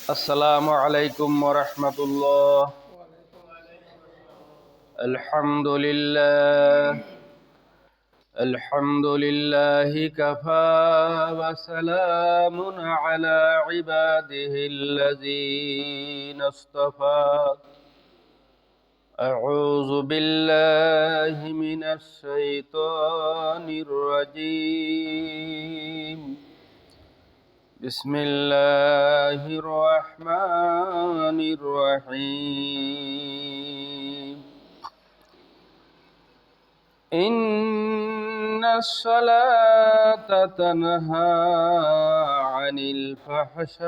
السلام عليكم ورحمة الله. الحمد لله. الحمد لله كفى وسلام على عباده الذين اصطفى. أعوذ بالله من الشيطان الرجيم. بسم الله الرحمن الرحيم. إن الصلاة تنهى عن الفحشاء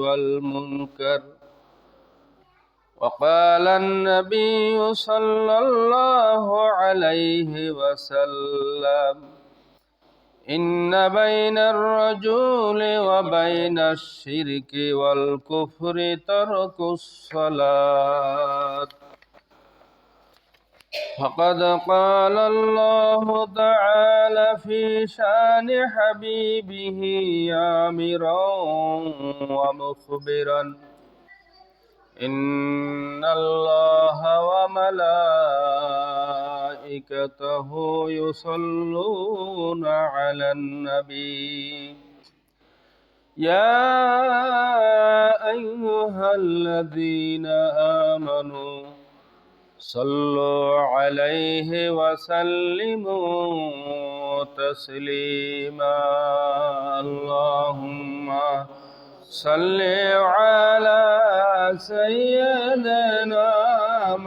والمنكر. وقال النبي صلى الله عليه وسلم: إن بين الرجل وبين الشرك والكفر ترك الصلاة. فقد قال الله تعالى في شأن حبيبه آمرا ومخبرا: إن الله وملائكته يصلون على النبي يا أيها الذين آمنوا صلوا عليه وسلموا تسليما. اللهم صل على سيدنا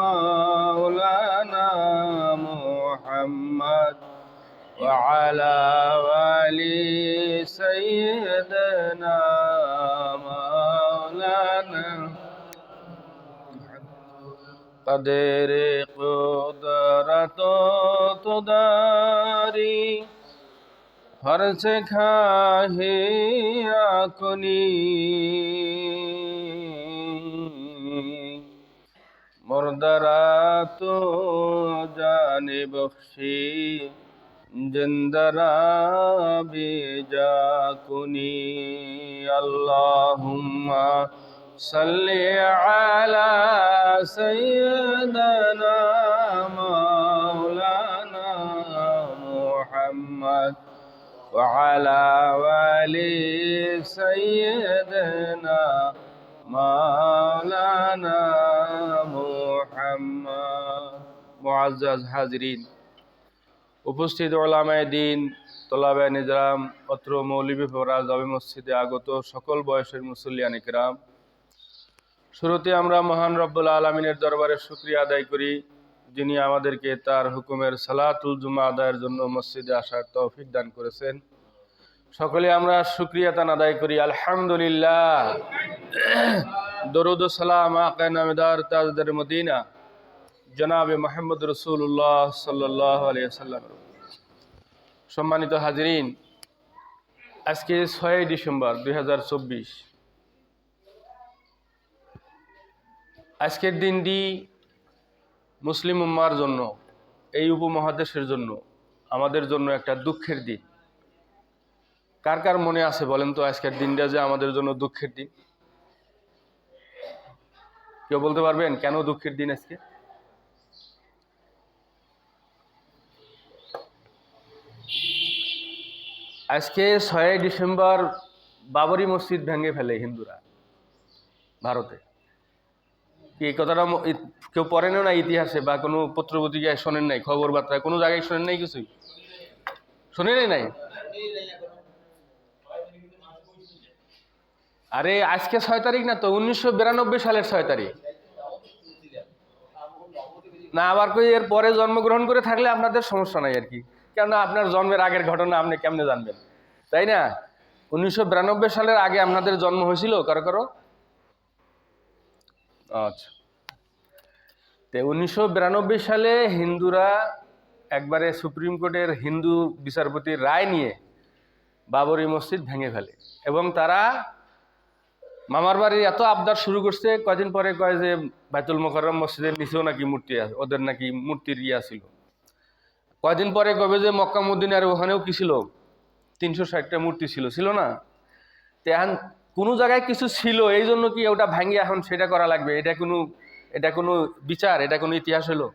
مولانا محمد وعلى آل سيدنا مولانا قدر قدرت تداری हर से खाहे आकुनी मुर्दरा तो जाने बख्शी जिंदरा बेजा कुनी. अल्लाहुम्मा सल्ली अला सय्यदना मौलाना मुहम्मद وعلى آل سيدنا مولانا محمد. মুআজ্জাজ হাজিরিন, উপস্থিত উলামায়ে দ্বীন, তোলাবে নিজাম, অত্র মৌলভীপাড়া জামে মসজিদে আগত সকল বয়সের মুসল্লিয়ান কিরাম, শুরুতে আমরা মহান রব্বুল আলামিনের দরবারে শুকরিয়া আদায় করি, যিনি আমাদেরকে তার হুকুমের সালাতুল জুমা আদায়ের জন্য মসজিদে আসার তৌফিক দান করেছেন। সকলে আমরা শুকরিয়া তান আদায় করি আলহামদুলিল্লাহ। দরুদ ও সালাম আকা নামদার তাজদার মদিনা জনাবে মুহাম্মদ রাসূলুল্লাহ সাল্লাল্লাহু আলাইহি ওয়াসাল্লাম। সম্মানিত হাজিরিন, আজকে 6 ডিসেম্বর 2024। আজকের দিনটি মুসলিম উম্মার জন্য, এই উপমহাদেশের জন্য, আমাদের জন্য একটা দুঃখের দিন। কার কার মনে আছে বলেন তো আজকের দিনটা যে আমাদের জন্য দুঃখের দিন? কেউ বলতে পারবেন কেন দুঃখের দিন আজকে? আজকে 6 ডিসেম্বর বাবরি মসজিদ ভেঙে ফেলে হিন্দুরা ভারতে। কি এই কথাটা কেউ পড়েন না ইতিহাসে, বা কোনো পত্রপত্রিকায় শোনেন নাই, খবর বার্তায় কোনো জায়গায় শোনেন নাই, কিছুই শোনেন নাই? আরে আজকে 6 তারিখ না তো, 1992 সালের 6 তারিখ না। আবার কই এর পরে জন্মগ্রহণ করে থাকলে আপনাদের সমস্যা নাই আর কি, কেননা আপনার জন্মের আগের ঘটনা আপনি কেমনে জানবেন, তাই না? 1992 সালের আগে আপনাদের জন্ম হয়েছিল কারো কারো? আচ্ছা, তো 1992 সালে হিন্দুরা একবারে সুপ্রিম কোর্টের হিন্দু বিচারপতির রায় নিয়ে বাবরি মসজিদ ভেঙে ফেলে, এবং তারা মামার বাড়ির এত আবদার শুরু করছে, কয়দিন পরে কয় যে বাইতুল মোকাররম মসজিদের নিচেও নাকি মূর্তি আছে, ওদের নাকি মূর্তির ইয়া ছিল। কয়দিন পরে কবে যে মক্কা মদিনার ওখানেও কি ছিল, 360টা মূর্তি ছিল, ছিল না? এখন কোনো জায়গায় কিছু ছিল এই জন্য কি ওটা ভাঙিয়ে এখন সেটা করা লাগবে? এটা কোনো বিচার, এটা কোনো ইতিহাস হলো?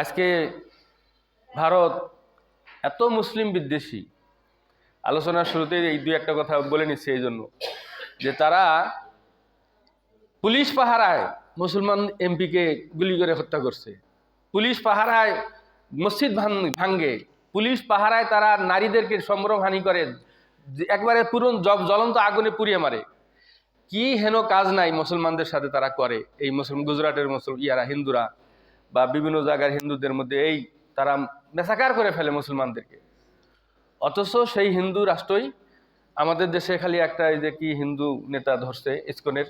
আজকে ভারত এত মুসলিম বিদ্বেষী, আলোচনার শুরুতেই এই দুই একটা কথা বলে নিচ্ছে এই জন্য যে তারা পুলিশ পাহারায় মুসলমান এমপিকে গুলি করে হত্যা করছে, পুলিশ পাহারায় মসজিদ ভাঙ্গে, পুলিশ পাহারায় তারা নারীদেরকে সম্ভ্রমহানি করে, একবারে পুরো জ্বলন্ত আগুনে পুড়িয়ে মারে। কি হেন কাজ নাই মুসলমানদের সাথে তারা করে। এই গুজরাটের হিন্দুরা বা বিভিন্ন জায়গার হিন্দুদের মধ্যে এই তারা মেসাকার করে ফেলে মুসলমানদেরকে। অথচ সেই হিন্দু রাষ্ট্রই আমাদের দেশে খালি একটা এই যে কি হিন্দু নেতা ধরছে ইসকনের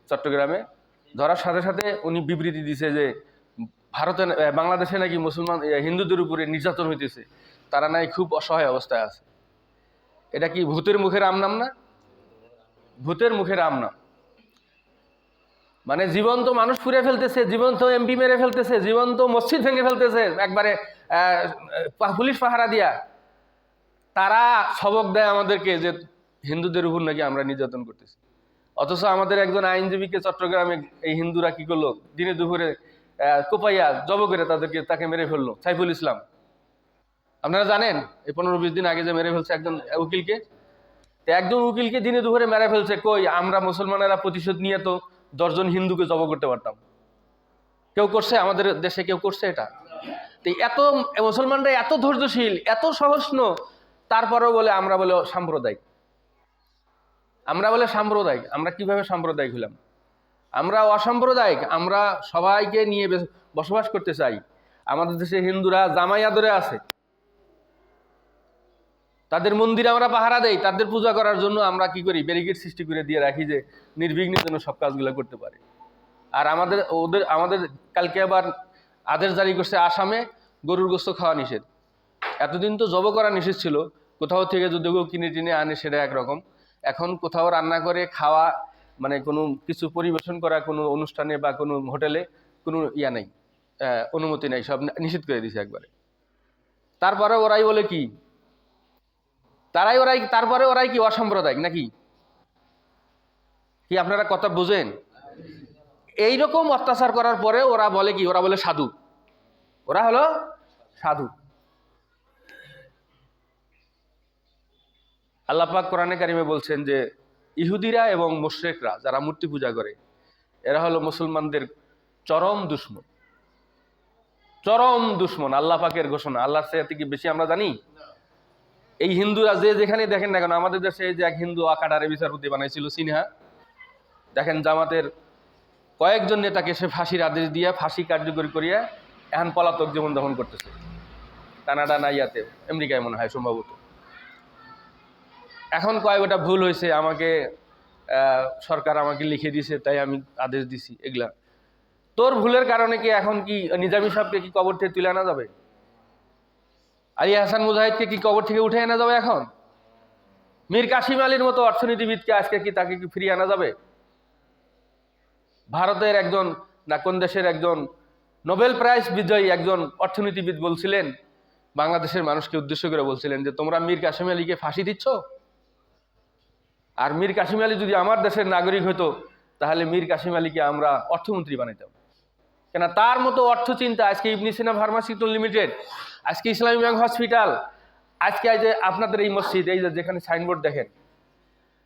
চট্টগ্রামে, ধরার সাথে সাথে উনি বিবৃতি দিছে যে বাংলাদেশে নাকি মুসলমান হিন্দুদের উপরে নির্যাতন হইতেছে, তারা নাই খুব অসহায় অবস্থায় আছে। এটা কি ভূতের মুখের আমনাম না? ভূতের মুখের আমনাম। মানে জীবন্ত মানুষ পুড়ে ফেলতেছে, জীবন্ত এমপি মেরে ফেলতেছে, জীবন্ত মসজিদ ভেঙে ফেলতেছে একবারে পুলিশ পাহারা দিয়া। তারা সবক দেয় আমাদেরকে যে হিন্দুদের উপর নাকি আমরা নির্যাতন করতেছি। অথচ আমাদের একজন আইনজীবীকে চট্টগ্রামে এই হিন্দুরা কি করলো, দিনে দুপুরে কোপাইয়া জব করে তাকে মেরে ফেললো, সাইফুল ইসলাম। আপনারা জানেন এই 15-20 দিন আগে যে মেরে ফেলছে একজন উকিলকে। একজন উকিলকে দিনে দুপুরে মেরে ফেলছে। কই আমরা মুসলমানেরা প্রতিশোধ নিয়ে তো 10 জন হিন্দুকে জব করতে পারতাম। কেউ করছে? আমাদের দেশে কেউ করছে এটা? এত মুসলমানরা এত ধৈর্যশীল, এত সহিষ্ণু, তারপরেও বলে আমরা বলে সাম্প্রদায়িক। আমরা কিভাবে সাম্প্রদায়িক হলাম? আমরা অসাম্প্রদায়িক। আমরা সবাইকে নিয়ে বসবাস করতে চাই। আমাদের দেশে হিন্দুরা জামাই আদরে আছে, তাদের মন্দিরে আমরা পাহারা দেই, তাদের পূজা করার জন্য আমরা কি করি, ব্যারিকেড সৃষ্টি করে দিয়ে রাখি যে নির্বিঘ্নের জন্য সব কাজগুলো করতে পারে। আর আমাদের কালকে আবার আদেশ জারি করছে আসামে গরুর গোস্ত খাওয়া নিষেধ। এতদিন তো জব করা নিষেধ ছিল, কোথাও থেকে যদি কেউ কিনে টিনে আনে সেটা একরকম। এখন কোথাও রান্না করে খাওয়া মানে কোনো কিছু পরিবেশন করা কোনো অনুষ্ঠানে বা কোনো হোটেলে কোনো নেই, অনুমতি নেই, সব নিষেধ করে দিছে একবারে। তারপরে ওরাই বলে কি তারপরে ওরাই কি অসাম্প্রদায়িক নাকি? কি আপনারা কথা বুঝেন? এইরকম অত্যাচার করার পরে ওরা বলে কি? ওরা বলে সাধু। ওরা হলো সাধু। আল্লাহ পাক কোরআনে কারিমে বলছেন যে ইহুদিরা এবং মুশরিকরা যারা মূর্তি পূজা করে এরা হলো মুসলমানদের চরম দুশমন। চরম দুশমন, আল্লাহ পাকের ঘোষণা। আল্লাহর চাইতে কি বেশি আমরা জানি? এই হিন্দুরা যে যেখানে দেখেন না কেন, আমাদের দেশে যে এক হিন্দু আকাটারে বিচারপতি বানাইছিল সিনহা, দেখেন জামাতের কয়েকজন নেতাকে সে ফাঁসির আদেশ দিয়ে ফাঁসি কার্যকরী করিয়া এখন পলাতক জীবনযাপন করতেছে কানাডা না ইয়াতে, আমেরিকায় মনে হয় সম্ভবত। এখন কয় ওটা ভুল হয়েছে, আমাকে সরকার আমাকে লিখে দিয়েছে তাই আমি আদেশ দিছি। এগুলা তোর ভুলের কারণে কি এখন কি নিজামী সাহেবকে কি কবর থেকে তুলে আনা যাবে? আলী হাসান মুজাহিদকে কি কবর থেকে উঠে আনা যাবে এখন? মীর কাসিম আলীর মতো অর্থনীতিবিদকে আজকে কি তাকে কি ফিরিয়ে আনা যাবে? ভারতের একজন না কোন দেশের একজন নোবেল প্রাইজ বিজয়ী একজন অর্থনীতিবিদ বলছিলেন, বাংলাদেশের মানুষকে উদ্দেশ্য করে বলছিলেন যে তোমরা মীর কাসিম আলীকে ফাঁসি দিচ্ছ, আর মীর কাসিম আলী যদি আমার দেশের নাগরিক হতো তাহলে মীর কাসিম আলীকে আমরা অর্থমন্ত্রী বানাইতাম। কেন তার মতো অর্থ চিন্তা আজকে ইবনে সিনা ফার্মাসিউটিক্যাল লিমিটেড, আজকে ইসলামী ব্যাংক হসপিটাল, আজকে এই যে আপনাদের এই মসজিদ, এই যে যেখানে সাইনবোর্ড দেখেন,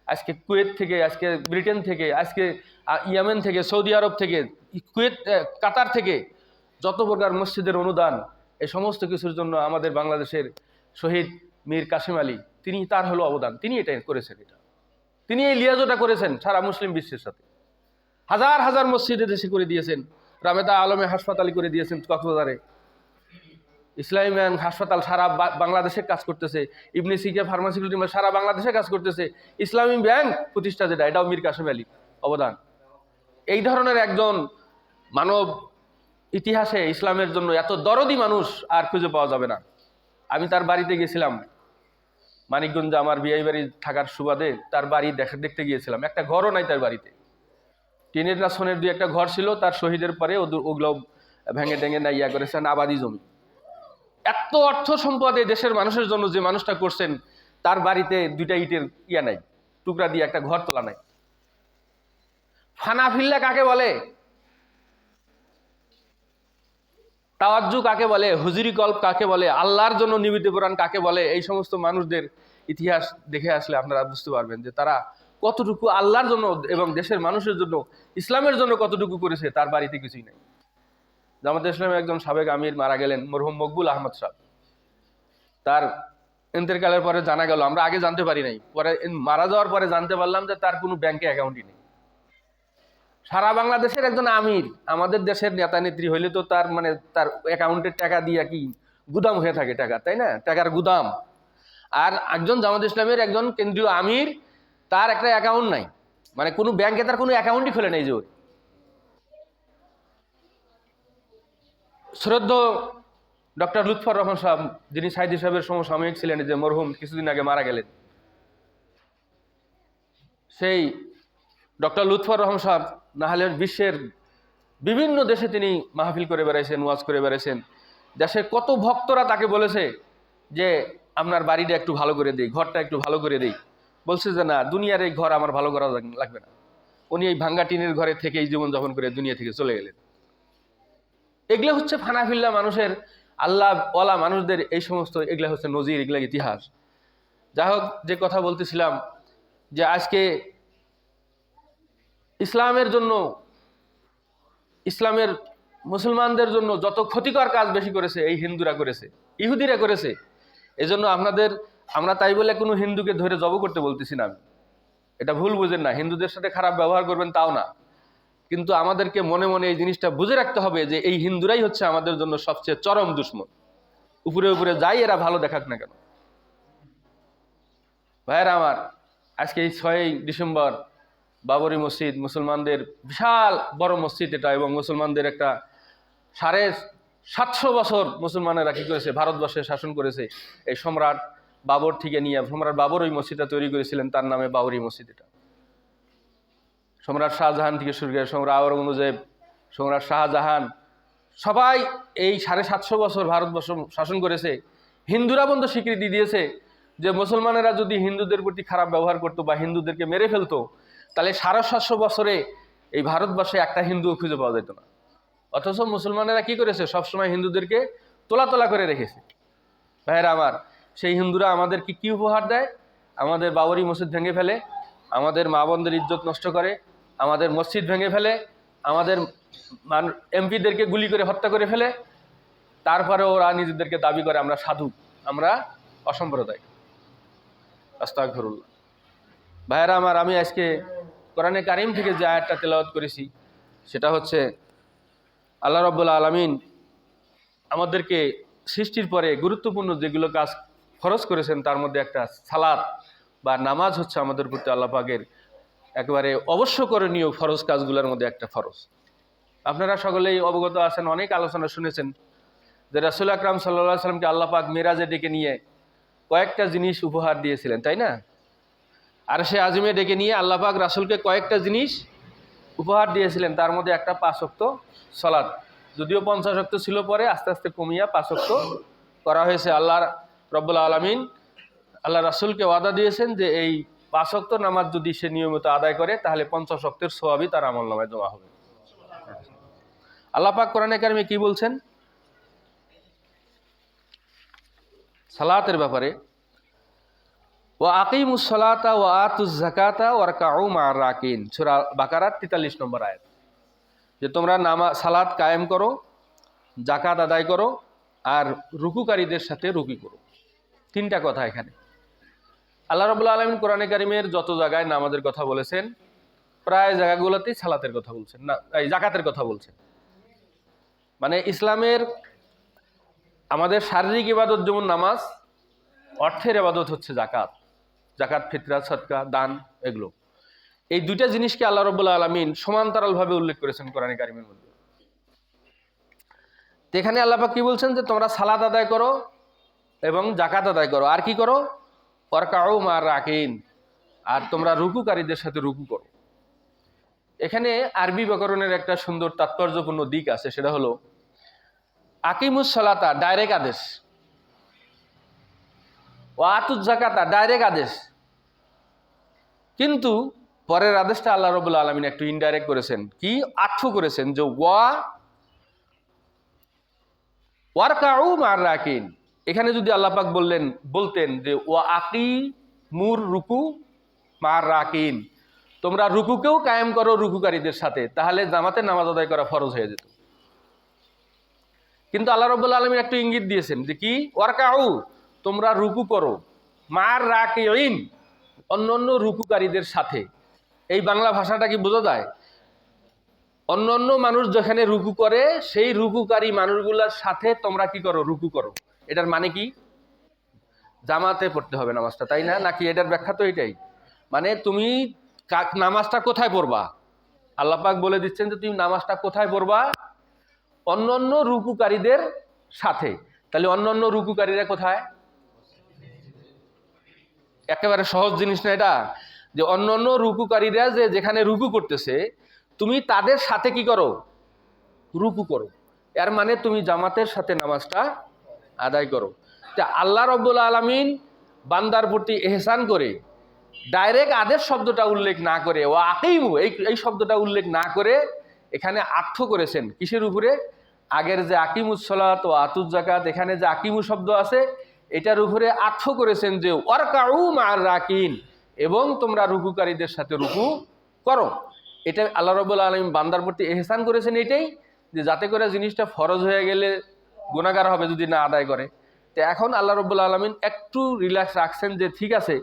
আজকে কুয়েত থেকে, আজকে ব্রিটেন থেকে, আজকে ইয়েমেন থেকে, সৌদি আরব থেকে, কাতার থেকে যত প্রকার মসজিদের অনুদান, এই সমস্ত কিছুর জন্য আমাদের বাংলাদেশের শহীদ মীর কাসিম আলী তার হলো অবদান। তিনি এটা করেছেন, তিনি এই লিয়াজোটা করেছেন সারা মুসলিম বিশ্বের সাথে। হাজার হাজার মসজিদে দেশে করে দিয়েছেন, রামেদা আলমে হাসপাতাল করে দিয়েছেন কক্সবাজারে, ইসলামী ব্যাংক হাসপাতাল সারা বাংলাদেশে কাজ করতেছে, ইবনে সিনা ফার্মাসিউটিক্যাল সারা বাংলাদেশে কাজ করতেছে, ইসলামী ব্যাংক প্রতিষ্ঠা যেটা, এটাও মীর কাসিম আলী অবদান। এই ধরনের একজন মানব ইতিহাসে ইসলামের জন্য এত দরদি মানুষ আর খুঁজে পাওয়া যাবে না। আমি তার বাড়িতে গেছিলাম, মানিকগঞ্জে আমার বিয়ে বাড়ি থাকার সুবাদে তার বাড়ি দেখতে গিয়েছিলাম। একটা ঘরও নাই তার বাড়িতে, টিনের না সোনের 2-1টা ঘর ছিল, তার শহীদের পরে ওগুলো ভেঙে টেঙে না ইয়া করেছেন আবাদি জমি। এত অর্থ সম্পদ এই দেশের মানুষের জন্য যে মানুষটা করছেন, তার বাড়িতে 2টা ইটের নাই, টুকরা দিয়ে একটা ঘর তোলা নাই। ফানাফিল্লা কাকে বলে, তাওয়াজ্জু কাকে বলে, হুজুরি কল্প কাকে বলে, আল্লাহর জন্য নিবেদিত কোরআন কাকে বলে, এই সমস্ত মানুষদের ইতিহাস দেখে আসলে আপনারা বুঝতে পারবেন যে তারা কতটুকু আল্লাহর জন্য এবং দেশের মানুষের জন্য, ইসলামের জন্য কতটুকু করেছে। তার বাড়িতে কিছুই নাই। জামাতে ইসলামের একজন সাবেক আমির মারা গেলেন, মরহুম মকবুল আহমদ সাহেব। তার ইন্তেকালের পরে জানা গেল, আমরা আগে জানতে পারি নাই, পরে মারা যাওয়ার পরে জানতে পারলাম যে তার কোনো ব্যাংকে অ্যাকাউন্টই নেই। সারা বাংলাদেশের একজন আমির, আমাদের দেশের নেতা নেত্রী হইলে তো তার মানে তার অ্যাকাউন্টের টাকা দিয়ে কি গুদাম হয়ে থাকে টাকা, তাই না, টাকার গুদাম। আর একজন জামাত ইসলামের একজন কেন্দ্রীয় আমির, তার একটা অ্যাকাউন্ট নাই, মানে কোনো ব্যাংকে তার কোনো অ্যাকাউন্টই খোলে নাই। জোর শ্রদ্ধ ডক্টর লুৎফর রহমান সাহেব, যিনি সাইদি সাহেবের সমসাময়িক ছিলেন, যে মরহুম কিছুদিন আগে মারা গেলেন, সেই ডক্টর লুৎফর রহমান সাহেব না হলে বিশ্বের বিভিন্ন দেশে তিনি মাহফিল করে বেড়াইছেন, ওয়াজ করে বেড়াইছেন। দেশের কত ভক্তরা তাকে বলেছে যে আপনার বাড়িটা একটু ভালো করে দিই, ঘরটা একটু ভালো করে দিই। বলছে যে না, দুনিয়ার এই ঘর আমার ভালো করা লাগবে না। উনি এই ভাঙ্গা টিনের ঘরে থেকেই জীবনযাপন করে দুনিয়া থেকে চলে গেলেন। এগুলো হচ্ছে ফানাফিল্লা মানুষের, আল্লাহ ওয়ালা মানুষদের এই সমস্ত, এগুলা হচ্ছে নজির, এগুলা ইতিহাস। যাই হোক, যে কথা বলতেছিলাম যে আজকে ইসলামের জন্য, ইসলামের মুসলমানদের জন্য যত ক্ষতিকর কাজ বেশি করেছে এই হিন্দুরা করেছে, ইহুদিরা করেছে। এজন্য আমরা তাই বলে কোনো হিন্দুকে ধরে জব করতে বলতেছি না, আমি এটা ভুল বুঝেন না, হিন্দুদের সাথে খারাপ ব্যবহার করবেন তাও না, কিন্তু আমাদেরকে মনে মনে এই জিনিসটা বুঝে রাখতে হবে যে এই হিন্দুরাই হচ্ছে আমাদের জন্য সবচেয়ে চরম দুশ্মন। উপরে উপরে যাই এরা ভালো দেখাক না কেন। ভাইয়েরা আমার, আজকে এই 6ই ডিসেম্বর বাবরি মসজিদ, মুসলমানদের বিশাল বড় মসজিদ এটা, এবং মুসলমানদের একটা 750 বছর মুসলমানেরা কি করেছে, ভারতবর্ষে শাসন করেছে। এই সম্রাট বাবর থেকে নিয়ে, সম্রাট বাবর ওই মসজিদটা তৈরি করেছিলেন, তার নামে বাবরি মসজিদ এটা। সম্রাট শাহজাহান থেকে শুরু করে সম্রাট আওরঙ্গজেব, সম্রাট শাহজাহান, সবাই এই 750 বছর ভারতবর্ষ শাসন করেছে। হিন্দুরা পর্যন্ত স্বীকৃতি দিয়েছে যে মুসলমানেরা যদি হিন্দুদের প্রতি খারাপ ব্যবহার করতো বা হিন্দুদেরকে মেরে ফেলতো, তাহলে 750 বছরে এই ভারতবর্ষে একটা হিন্দুও খুঁজে পাওয়া যেত না। অথচ মুসলমানেরা কি করেছে, সবসময় হিন্দুদেরকে তোলা তোলা করে রেখেছে। ভাইয়েরা আমার, সেই হিন্দুরা আমাদেরকে কি উপহার দেয়? আমাদের বাবরি মসজিদ ভেঙে ফেলে, আমাদের মা বোনদের ইজ্জত নষ্ট করে, আমাদের মসজিদ ভেঙে ফেলে, আমাদের এমপিদেরকে গুলি করে হত্যা করে ফেলে। তারপরে ওরা নিজেদেরকে দাবি করে আমরা সাধু, আমরা অসাম্প্রদায়িক। আস্তাগফিরুল্লাহ। ভাইয়েরা আমার, আমি আজকে কোরআনে কারিম থেকে যে আয়াতটা তেলাওয়াত করেছি সেটা হচ্ছে আল্লাহ রাব্বুল আলামিন আমাদেরকে সৃষ্টির পরে গুরুত্বপূর্ণ যেগুলো কাজ ফরজ করেছেন তার মধ্যে একটা সালাত বা নামাজ হচ্ছে আমাদের প্রতি আল্লাহ পাকের একেবারে অবশ্যকরণীয় ফরজ কাজগুলোর মধ্যে একটা ফরজ। আপনারা সকলেই অবগত আছেন, অনেক আলোচনা শুনেছেন যে রাসূল আকরাম সাল্লাল্লাহু আলাইহি সাল্লামকে আল্লাহ পাক মেরাজে ডেকে নিয়ে কয়েকটা জিনিস উপহার দিয়েছিলেন, তাই না? আর সে আজমে ডেকে নিয়ে আল্লাহ পাক রাসূলকে কয়েকটা জিনিস উপহার দিয়েছিলেন, তার মধ্যে একটা 5 ওয়াক্ত সালাত। যদিও 50 ওয়াক্ত ছিল, পরে আস্তে আস্তে কমিয়া 5 ওয়াক্ত করা হয়েছে। আল্লাহ রব্বুল আলামিন আল্লাহ রাসূলকে ওয়াদা দিয়েছেন যে এই 5 ওয়াক্ত নামাজ যদি সে নিয়মিত আদায় করে তাহলে 50 ওয়াক্তের সওয়াবই তার আমলনামায় জমা হবে। আল্লাহ পাক কোরআনে কারিমে কি বলছেন সালাতের ব্যাপারে? ওয়া আকিমুস সালাতা ওয়া আতুজ যাকাতা ওয়ারকাউ মা'আর রাকিন, সূরা বাকারার 43 নম্বর আয়াত। যে তোমরা সালাত কায়েম করো, যাকাত আদায় করো, আর রুকুকারীদের সাথে রুকু করো। 3টা কথা এখানে আল্লাহ রাব্বুল আলামিন কোরআনে কারিমের যত জায়গায় নামাজের কথা বলেছেন, প্রায় জায়গাগুলোতেই সালাতের কথা বলছেন, না এই যাকাতের কথা বলছেন। মানে ইসলামের আমাদের শারীরিক ইবাদত যেমন নামাজ, অর্থের ইবাদত হচ্ছে যাকাত, যাকাত, ফিতরা, সদকা, দান, এগুলো। এই 2টা জিনিসকে আল্লাহ রাব্বুল আলামিন সমান্তরালভাবে উল্লেখ করেছেন কোরআনে কারিমের মধ্যে। তো এখানে আল্লাহ পাক কি বলছেন যে তোমরা সালাত আদায় করো এবং যাকাত আদায় করো, আর কি করো? ওয়ারকাউ মা'আর রাকিন, আর তোমরা রুকুকারীদের সাথে রুকু করো। এখানে আরবি ব্যাকরণের একটা সুন্দর তাৎপর্যপূর্ণ দিক আছে, সেটা হলো আকিমুস সালাতা ডাইরেক্ট আদেশ, ও আতুজ জাকাতা ডাইরেক্ট আদেশ, কিন্তু পরের আদেশটা আল্লাহ রাব্বুল আলামিন একটু ইনডাইরেক্ট করেছেন, কি আটফু করেছেন যে ওয়ারকাউ মার রাকিন। এখানে যদি আল্লাহ পাক বলতেন যে ওয়া আকিমুর রুকু মার রাকিন, তোমরা রুকুকেও কায়েম করো রুকুকারীদের সাথে, তাহলে জামাতে নামাজ আদায় করা ফরজ হয়ে যেত। কিন্তু আল্লাহ রাব্বুল আলামিন একটু ইঙ্গিত দিয়েছেন যে কি ওয়ারকাউ, তোমরা রুকু করো মার রাকিন, অন্যান্য রুকুকারীদের সাথে। এই বাংলা ভাষাটা কি বোঝা যায়? অন্যান্য মানুষ যেখানে রুকু করে সেই রুকুকারী মানুষগুলোর সাথে তোমরা কি করো, রুকু করো। এটার মানে কি? জামাতে পড়তে হবে নামাজটা, তাই না? নাকি এটার ব্যাখ্যা তো এটাই, মানে তুমি নামাজটা কোথায় পড়বা? আল্লাহ পাক বলে দিচ্ছেন যে তুমি নামাজটা কোথায় পড়বা? অন্যান্য রুকুকারীদের সাথে। তাহলে অন্যান্য রুকুকারীরা কোথায়? একেবারে সহজ জিনিস না এটা, যে অন্যান্য রুকুকারীরা যেখানে রুকু করতেছে তুমি তাদের সাথে কি করো, রুকু করো। এর মানে তুমি জামাতের সাথে নামাজটা আদায় করো। তা আল্লাহ রাব্বুল আলামিন বান্দার প্রতি ইহসান করে ডাইরেক্ট আদেশ শব্দটা উল্লেখ না করে, ও আকিমু এই শব্দটা উল্লেখ না করে এখানে আটফু করেছেন কিসের উপরে? আগের যে আকিমুস সালাত ও আতুজ জাকাত, এখানে যে আকিমু শব্দ আছে এটার উপরে আটফু করেছেন যে ওয়ারকাউ মার রাকিন, এবং তোমরা রুকুকারীদের সাথে রুকু করো। এটা আল্লাহ রাব্বুল আলামিন বান্দার প্রতি ইহসান করেছেন এটাই, যে যাতে করে জিনিসটা ফরজ হয়ে গেলে গুনাহগার হবে যদি না আদায় করে। তো এখন আল্লাহ রাব্বুল আলামিন একটু রিল্যাক্স রাখছেন যে ঠিক আছে,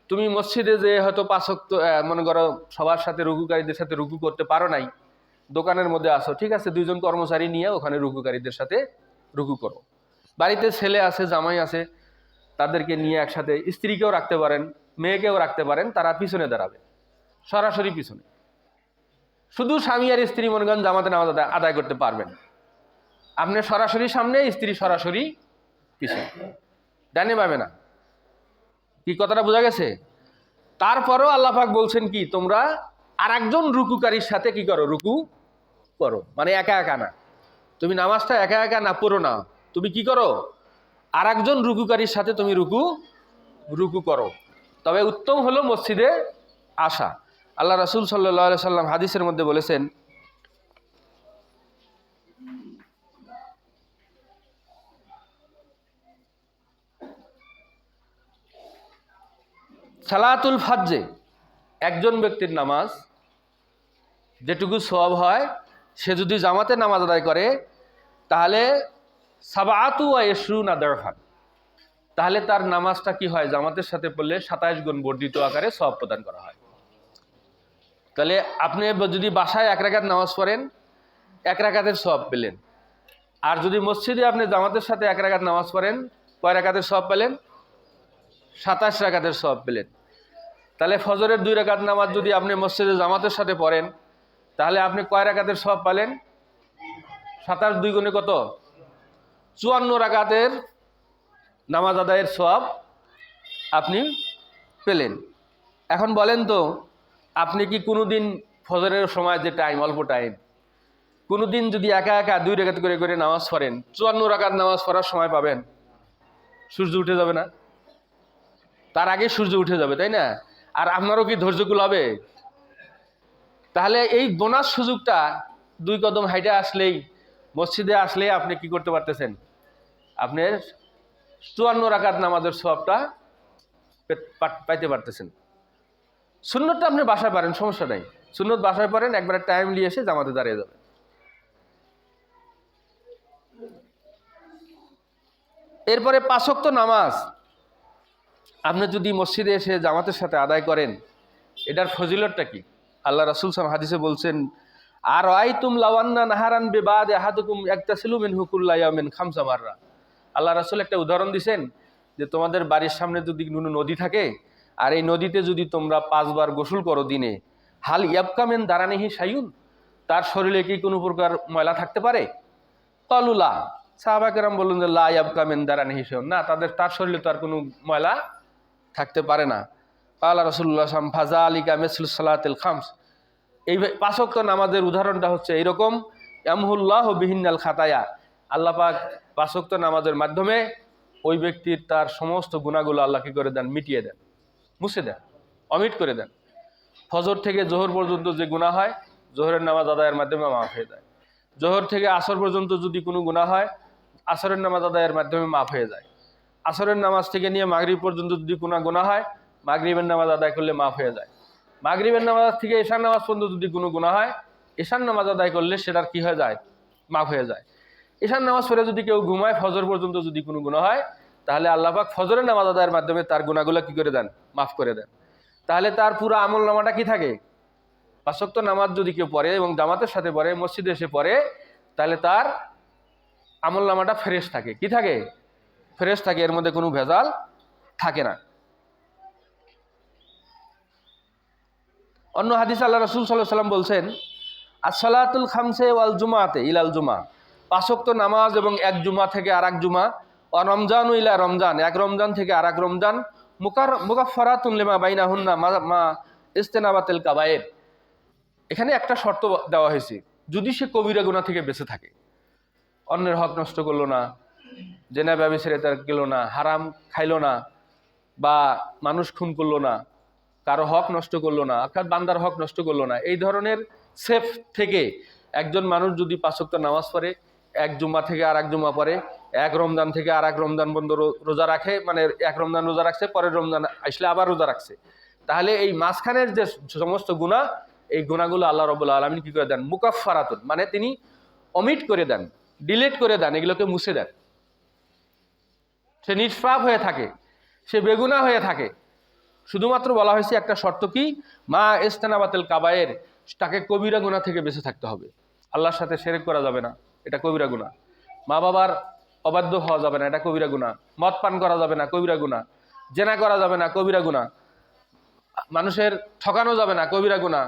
তুমি মসজিদে যে হয়তো 5 ওয়াক্ত মনে করো সবার সাথে রুকুকারীদের সাথে রুকু করতে পারো নাই, দোকানের মধ্যে আসো, ঠিক আছে 2 জন কর্মচারী নিয়ে ওখানে রুকুকারীদের সাথে রুকু করো। বাড়িতে ছেলে আছে, জামাই আছে, তাদেরকে নিয়ে একসাথে, স্ত্রীকেও রাখতে পারেন, মেয়েকেও রাখতে পারেন, তারা পিছনে দাঁড়াবে, সরাসরি পিছনে। শুধু স্বামী আর স্ত্রী মনে করেন জামাতে নামাজ আদায় করতে পারবেন, আপনি সরাসরি সামনে, স্ত্রী সরাসরি পিছনে, ডানে পাবে না। কি কথাটা বোঝা গেছে? তারপরেও আল্লাহ পাক বলছেন কি তোমরা আর একজন রুকুকারীর সাথে কি করো, রুকু করো। মানে একা একা না, তুমি নামাজটা একা একা না পড়ো না, তুমি কি করো, আর একজন রুকুকারীর সাথে তুমি রুকু করো। তবে উত্তম হলো মসজিদে আসা। আল্লাহ রাসূল সাল্লাল্লাহু আলাইহি সাল্লাম হাদিসের মধ্যে বলেছেন, সালাতুল ফাজ্জে, একজন ব্যক্তির নামাজ যেটুকু সওয়াব হয় সে যদি জামাতে নামাজ আদায় করে তাহলে সাবাআতু ওয়া ইশরুনা দারফান, তাহলে তার নামাজটা কি হয়, জামাতের সাথে পড়লে 27 গুণ বর্ধিত আকারে সওয়াব প্রদান করা হয়। তাহলে আপনি যদি বাসায় 1 রাকাত নামাজ পড়েন 1 রাকাতের সওয়াব পেলেন, আর যদি মসজিদে আপনি জামাতের সাথে 1 রাকাত নামাজ পড়েন কয় রাকাতের সওয়াব পেলেন? 27 রাকাতের সওয়াব পেলেন। তাহলে ফজরের 2 রাকাত নামাজ যদি আপনি মসজিদে জামাতের সাথে পড়েন তাহলে আপনি কয় রাকাতের সওয়াব পেলেন? 27 2 গুণে কত? 54 রাকাতের নামাজ আদায়ের সওয়াব আপনি পেলেন। এখন বলেন তো, আপনি কি কোনোদিন ফজরের সময় যে টাইম, অল্প টাইম, কোনোদিন যদি একা একা 2 রাকাত করে করে নামাজ পড়েন 54 রাকাত নামাজ পড়ার সময় পাবেন? সূর্য উঠে যাবে না? তার আগে সূর্য উঠে যাবে, তাই না? আর আপনারও কি ধৈর্য কুলাবে? তাহলে এই বোনাস সুযোগটা 2 কদম হাইটে আসলেই, মসজিদে আসলেই আপনি কি করতে পারতেছেন, আপনি 54 রাকাত নামাজের সওয়াবটা পাইতে পারতেছেন। সুন্নতটা আপনি বাসায় পারেন, সমস্যা নাই, সুন্নত বাসায় পড়েন, একবারে টাইম নিয়ে এসে জামাতে দাঁড়িয়ে যাবেন। এরপরে 5 ওয়াক্ত নামাজ আপনি যদি মসজিদে এসে জামাতের সাথে আদায় করেন, এটার ফজিলতটা কি? আল্লাহ রাসূল সাল্লাল্লাহু আলাইহি হাদিসে বলছেন, আর আইতুম লাওয়ান্না নাহারান বিবাদ আহাদুকুম ইয়াগতাসিলু মিনহু কুল্লা ইয়াউমিন 5 মাররা। আল্লাহ রাসূল একটা উদাহরণ দিয়েছেন যে তোমাদের বাড়ির সামনে যদি কোনো নদী থাকে আর এই নদীতে যদি তোমরা 5 বার গোসল করো দিনে, হাল ইয়াবকা মিন দারানিহি শাইউন, তার শরীরে কি কোনো প্রকার ময়লা থাকতে পারে? ক্বালুলা, সাহাবা কেরাম বললেন যে লা ইয়াবকা মিন দারানিহি শাইউন, না, তার শরীরে তো আর কোনো ময়লা থাকতে পারে না। আল্লাহ রাসূলুল্লাহ সাল্লাল্লাহু আলাইহি ওয়াসাল্লাম ফাযালিকা মিসলু সালাতিল খামস, এই 5 ওয়াক্ত নামাজের উদাহরণটা হচ্ছে এইরকম, ইয়ামহুল্লাহু বিহিন্নাল খাতায়া, আল্লাহ পাক 5 ওয়াক্ত নামাজের মাধ্যমে ওই ব্যক্তির তার সমস্ত গুনাহগুলো আল্লাহ কি করে দেন, মিটিয়ে দেন, মুছে দেন, অমিট করে দেন। ফজর থেকে জোহর পর্যন্ত যে গুনাহ হয়, জোহরের নামাজ আদায়ের মাধ্যমে মাফ হয়ে যায়। জোহর থেকে আসর পর্যন্ত যদি কোনো গুনাহ হয়, আসরের নামাজ আদায়ের মাধ্যমে মাফ হয়ে যায়। আসরের নামাজ থেকে নিয়ে মাগরিব পর্যন্ত যদি কোনো গুনাহ হয়, মাগরিবের নামাজ আদায় করলে মাফ হয়ে যায়। মাগরিবের নামাজ থেকে এশার নামাজ পর্যন্ত যদি কোনো গুনাহ হয়, এশার নামাজ আদায় করলে সেটার কি হয়ে যায়, মাফ হয়ে যায়। এশার নামাজ পড়ে যদি কেউ ঘুমায়, ফজর পর্যন্ত যদি কোনো গুনাহ হয়, তাহলে আল্লাহ পাক ফজরের নামাজ আদায়ের মাধ্যমে তার গুনাহগুলো কি করে দেন, মাফ করে দেন। তাহলে তার পুরো আমল নামাটা কি থাকে, 5 ওয়াক্ত নামাজ যদি কেউ পড়ে এবং জামাতের সাথে পড়ে, মসজিদে এসে পড়ে, তাহলে তার আমল নামাটা ফ্রেশ থাকে। কি থাকে, ফ্রেশ থাকে, এর মধ্যে কোনো ভেজাল থাকে না। অন্য হাদিস আল্লাহ রাসূল সাল্লাল্লাহু আলাইহি ওয়াসাল্লাম বলছেন, as-salatul khamse wal jumu'ate ilal জুমা, 5 ওয়াক্ত নামাজ এবং এক জুমা থেকে আরেক জুমা, ও রমজানু ইলা রমজান, এক রমজান থেকে আরেক রমজান, মুকাফফারাতুন লিমা বাইনাহুন্না মা ইস্তিনাবাতিল কাবায়ের। এখানে একটা শর্ত দেওয়া হয়েছে, যদি সে কবিরা গুনাহ থেকে বেঁচে থাকে, অন্যের হক নষ্ট করলো না, জেনা ব্যভিচারিতা গেল না, হারাম খাইলো না, বা মানুষ খুন করলো না, কারো হক নষ্ট করলো না, অর্থাৎ বান্দার হক নষ্ট করলো না, এই ধরনের সেফ থেকে একজন মানুষ যদি 5 ওয়াক্ত নামাজ পড়ে, এক জুমা থেকে আর এক জুমা পড়ে, এক রমজান থেকে আর এক রমজান বন্ধ রোজা রাখে, মানে এক রমজান রোজা রাখছে, পরের রমজান আসলে আবার রোজা রাখছে, তাহলে এই মাঝখানের যে সমস্ত গুনাহ, এই গুনাহগুলো আল্লাহ রাব্বুল আলামিন কি করে দেন, মুকাফফারাতুন, মানে তিনি অমিট করে দেন, ডিলিট করে দেন, এগুলোকে মুছে দেন। সে নিষ্পাপ হয়ে থাকে, সে বেগুনাহ হয়ে থাকে। শুধুমাত্র বলা হয়েছে একটা শর্ত, কি, মা ইস্তিনাবাতিল কাবায়ের, তাকে কবিরা গুনাহ থেকে বেঁচে থাকতে হবে। আল্লাহর সাথে শিরক করা যাবে না, এটা কবিরা গুনাহ। মা বাবার অবাধ্য হওয়া যাবে না, এটা কবিরা গুনাহ। মদ পান করা যাবে না, কবিরা গুনাহ। জেনা করা যাবে না, কবিরা গুনাহ। মানুষের ঠকানো যাবে না, কবিরা গুনাহ।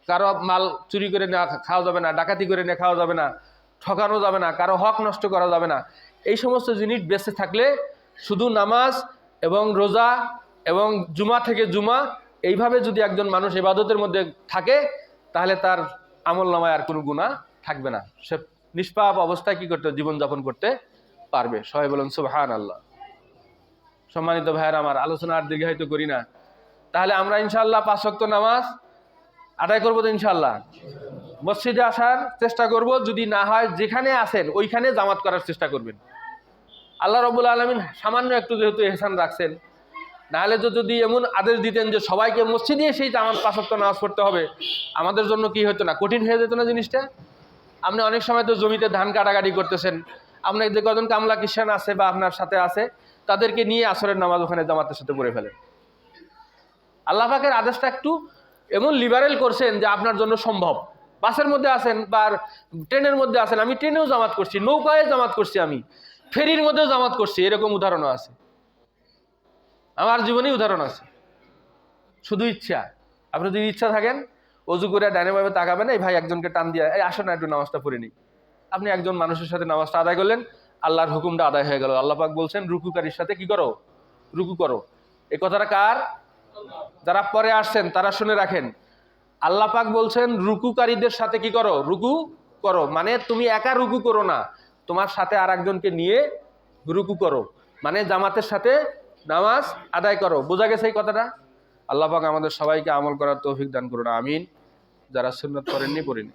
কারো মাল চুরি করে নেওয়া খাওয়া যাবে না, ডাকাতি করে নিয়ে খাওয়া যাবে না, ঠকানো যাবে না, কারো হক নষ্ট করা যাবে না। এই সমস্ত জিনিস বেঁচে থাকলে শুধু নামাজ এবং রোজা এবং জুমা থেকে জুমা, এইভাবে যদি একজন মানুষ ইবাদতের মধ্যে থাকে, তাহলে তার আমল নামায় আর কোনো গুনাহ থাকবে না, সে নিষ্পাপ অবস্থায় কি করতে, জীবনযাপন করতে পারবে। সবাই বলুন সুবহানাল্লাহ। সম্মানিত ভাইয়েরা আমার, আলোচনা আর দীর্ঘায়িত করি না। তাহলে আমরা ইনশাআল্লাহ 5 ওয়াক্ত নামাজ আদায় করবো তো ইনশাআল্লাহ। মসজিদে আসার চেষ্টা করব, যদি না হয় যেখানে আছেন ওইখানে জামাত করার চেষ্টা করবেন। আল্লাহ রাব্বুল আলামিন সামান্য একটু যেহেতু ইহসান রাখছেন, নাহলে যদি এমন আদেশ দিতেন যে সবাইকে মসজিদে এসেই জামাত 5 ওয়াক্ত নামাজ পড়তে হবে, আমাদের জন্য কি হতো না, কঠিন হয়ে যেত না জিনিসটা। আপনি অনেক সময় তো জমিতে ধান কাটাকাটি করতেছেন, আপনার যে কজন কামলা কিষান আছে বা আপনার সাথে আছে, তাদেরকে নিয়ে আসরের নামাজ ওখানে জামাতের সাথে পড়ে ফেলেন। আল্লাহ পাকের আদেশটা একটু এমন লিবারেল করছেন যে আপনার জন্য সম্ভব। বাসের মধ্যে আছেন বা ট্রেনের মধ্যে আছেন, আমি ট্রেনেও জামাত করছি, নৌকায় জামাত করছি, আমি ফেরির মধ্যেও জামাত করছি, এরকম উদাহরণও আছে, আমার জীবনেই উদাহরণ আছে। শুধু ইচ্ছা, আপনি যদি ইচ্ছা থাকেন, অজু করে ডাইনেভাবে তাকাবেন, এই ভাই একজনকে টান দিয়ে, এই আসো না একটু নামাজটা পড়ে নিই, আপনি একজন মানুষের সাথে নামাজটা আদায় করলেন, আল্লাহর হুকুমটা আদায় হয়ে গেল। আল্লাহ পাক বলছেন রুকুকারীর সাথে কি করো, রুকু করো। এই কথাটা কার, যারা পরে আসছেন তারা শুনে রাখেন। আল্লাহ পাক বলছেন রুকুকারীদের সাথে কি করো, রুকু করো, মানে তুমি একা রুকু করো না, তোমার সাথে আর একজনকে নিয়ে রুকু করো, মানে জামাতের সাথে নামাজ আদায় করো। বোঝা গেছে এই কথাটা? আল্লাহ পাক আমাদের সবাইকে আমল করার তৌফিক দান করুন, আমিন। যারা সুন্নাত করেননি পড়েনি।